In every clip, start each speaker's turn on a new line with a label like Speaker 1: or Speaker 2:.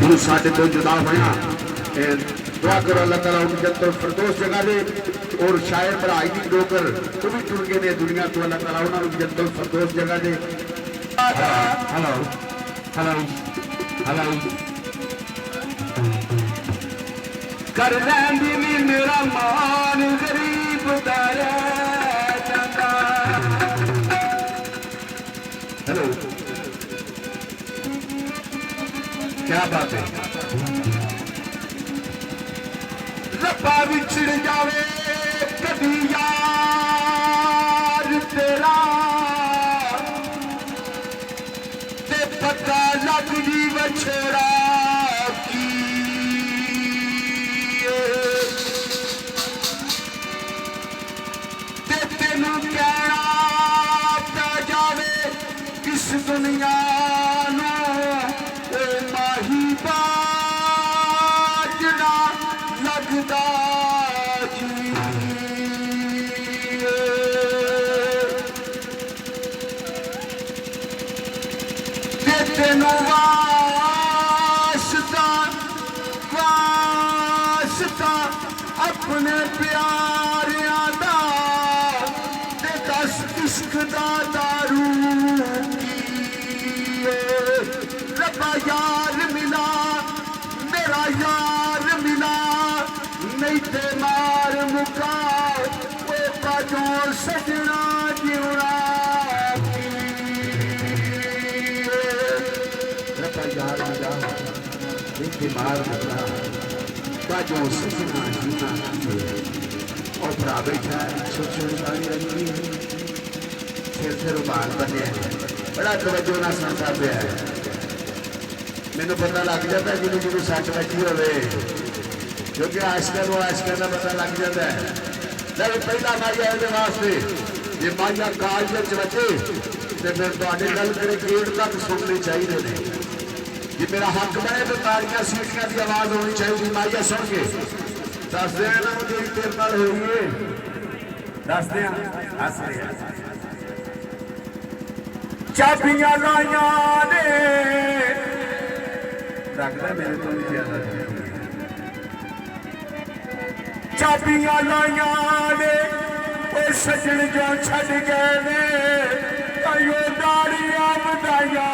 Speaker 1: गुरु साडे तो जुदा होया। दुआ करो अल्लाह ताला उनकी जन्नत फिरदौस जगह दे। और शायर भराई दी डोगर वो भी टुर गए ने दुनिया तो, अल्लाह ताला उन्होंने जन्नत फिरदौस जगह दे। हेलो हेलो हेलो कर लैंदी नी मेरा मान गरीब दारा जाता। हेलो क्या बात है। रब्बा विछड़ जावे कभी यार तेरा ते पता लग जी बछड़ा की ते तेनू कहना पै जावे किस दुनिया माही बाजना लगदा तेनू वास्ता वास्ता अपने प्यारियां दा ते दस इश्क दा दारू की रब्बा यार मिला मेरा यार मिला नहीं ते मार मुका वो बाजो सजना जीवना यार मिला बीमार मुका बाजो सजना जीना और भरा बैठा छोटी गाड़ी रखी सिर रुमाल बने बड़ा तवज्जो ना सुनता पे है। मैनू पता लग जाता है जिन्होंने जिन्होंने सच बची हो क्योंकि आशका को आशका का पता लग जाता है। लेकिन पहला माइया ये वास्ते जे माइया काज बचे तो फिर थोड़े गल मेरे गेट तक सुननी चाहिए ने। जे मेरा हक बने तो तालियां सीटियां की आवाज होनी चाहिए। माइया सुन के दस देना जी तेरे नाल हुई है दस दिया हस रहे चाबियां लाइया ने लगता मेरे तो नहीं ज्यादा चाबियां लाइया ने सजन जो छड़ गए ने कयो दाड़ियां बधाइया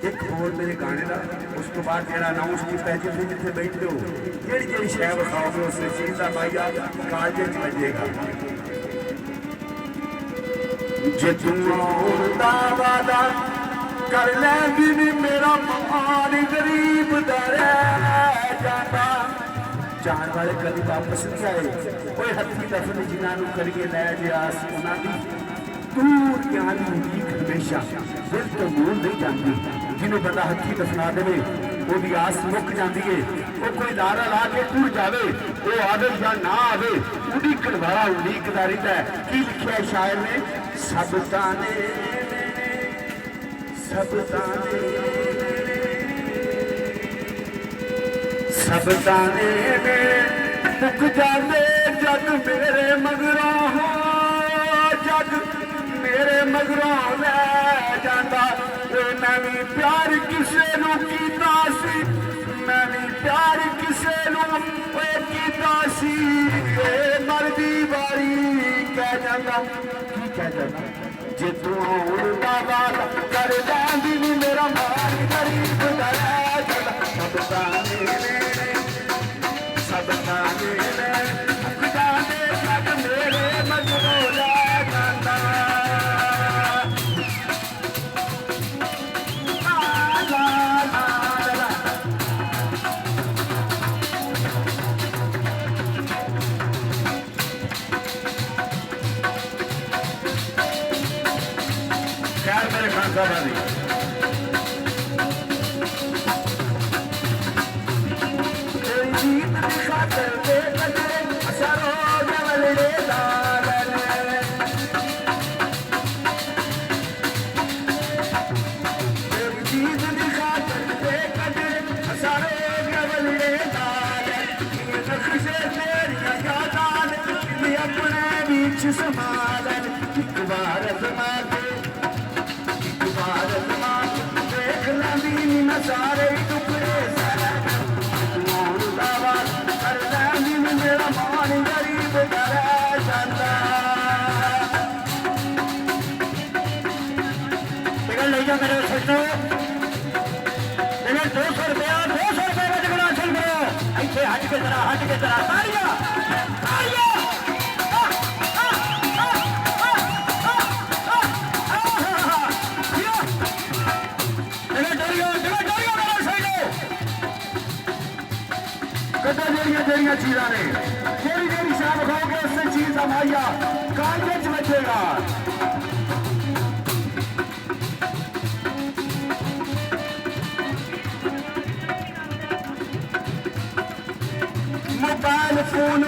Speaker 1: एक होर मेरे गाने का उस तो बाद जो अनाउंस किया जिथे जिथे बैठे हो जी जी शह विखाओगे उस चीज का माइया कालजे बजेगा। जे तू वादा कर लैंदी नी मेरा मान गरीब दरे जाता जान वाले कभी वापस नहीं आए कोई हथी दफन जिन्होंने करिए लै जियास उन्होंने दूर ज्ञान उम्मीद हमेशा दिल तो मूल नहीं जाती। जिन्हों बंदा हथी दफना दे वो आस मुक जाती है। वो कोई लारा ला के टुर जाए वो आवे या ना आवे उड़ीकण वाला उड़ीकदा रहता है। की लिखिया शायर ने सब ताने सब ताने सब ताने मुक जाते जग मेरे मगरों हो जग मेरे मगरों लै जाता। मैं भी प्यार किसे नू कीता सी मैं भी प्यार किसे नू कीता सी मरदी बारी कह जाता की कह जाता जे तू बाबा कर लैंदी नी मेरा मान गरीब दरा जला सब ताने सब ताने जाने जग मेरे मगरों लै जाता। मेरे खान साहब बार अजमा के देख लंदी मैं सारे टुकड़े दावा कर लंदी मेरा मान गरीब करे जाता ले जा मेरे सजनों मेरे 200 रुपया का टिकट हासिल करो ऐसे हट के जरा तालियां तालियां जड़िया चीजा ने जेरी शाम खाओगे उससे चीज हमारा कागज बचेगा मोबाइल फोन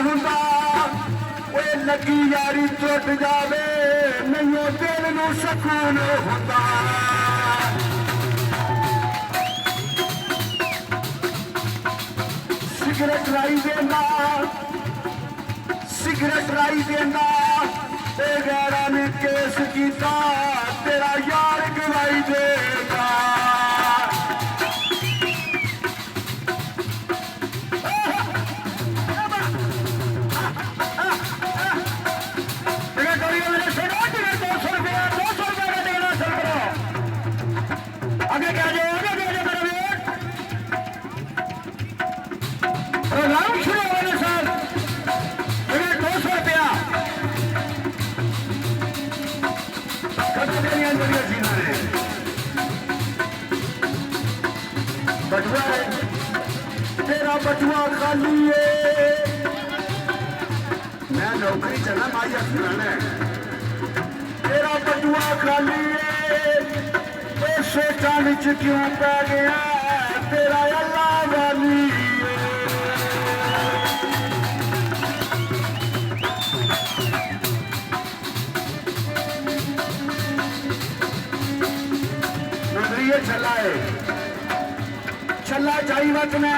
Speaker 1: हुंदा ओए लगी यारी टुट जावे नहीं दिल नूं सकून हुंदा सिगरेट लाई देंदा गैरा ने केस कीता तेरा यार गवाई देगा आगे क्या जाए राउंड शुरू होने सर मेरे 200 रुपया बटुआ है तेरा बटुआ खाली है मैं नौकरी चला माई सुनाना तेरा बटुआ खाली है सोचा विच क्यों पै गया तेरा अल्लाह वाली छला जाई वत मैं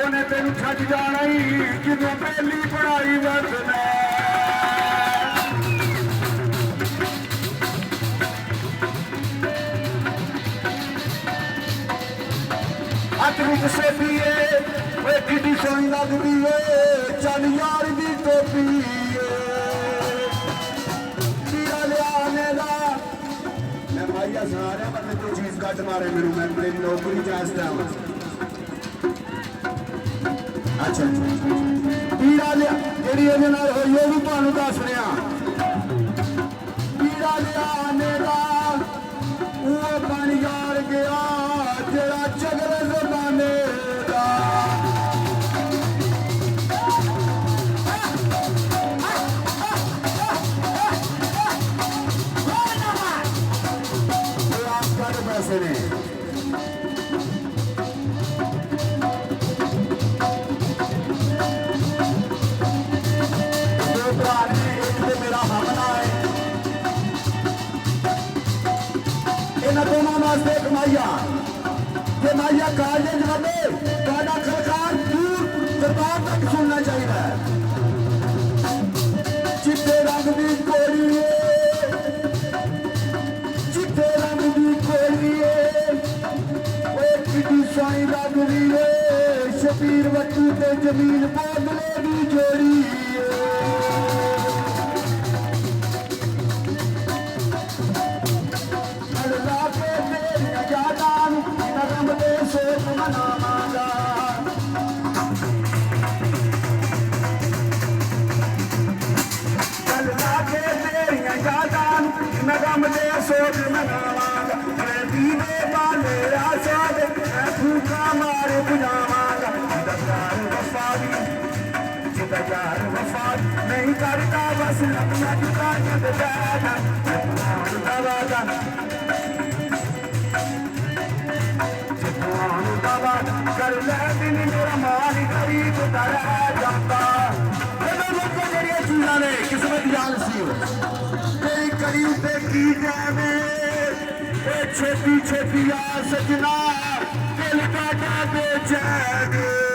Speaker 1: उन्हें तेन छज जाना ही जिन्हों पहली पढ़ाई वत मैं हथ विच सेबी कि सोनी लगती है चल यार की टोपी सारे बंदे कोई चीज कट मारे मेनू मैं मेरी नौकरी चाहता हूं अच्छा पीड़ा लिया जेडी ਇਹਦੇ ਨਾਲ ਹੋਈ ਉਹ ਵੀ ਤੁਹਾਨੂੰ ਦੱਸ ਰਿਹਾ ਪੀੜਾ ਲਿਆने ਦਾ ਉਹ ਬਣ ਯਾਰ ਗਿਆ ਜਿਹੜਾ ਚਗਲੇ ਜ਼ਮਾਨੇ ਦਾ पैसे ने मेरा हमला है इन दोनों वास्ते कमाइया जे माइया कॉलेज बने तो खलकार दूर दरबार तक सुनना चाहिए चिट्टे रंग की कोड़ी चिट्टे रंग की कोड़ी सोनी लगदी है शबीर वटू ते जमीन बोतले की जोड़ी अल्लाह के तेरिया यादां नरम दे सोच मनावांगा अल्लाह के तेरिया यादां नरम दे सोच मनावांगा दीवे वाले आसाद भूखा मारे बुझावांगा प्यार वफावी जिदा यार वफाद नहीं करता बस अपना जुदा जब बैठा कर ले दिन मेरा मान गरीब तरह जाता जड़िया चीजा ने किस्मत याद सी तेरी करीब से की जावे छेती छेती आ सजना दिल का बेचैन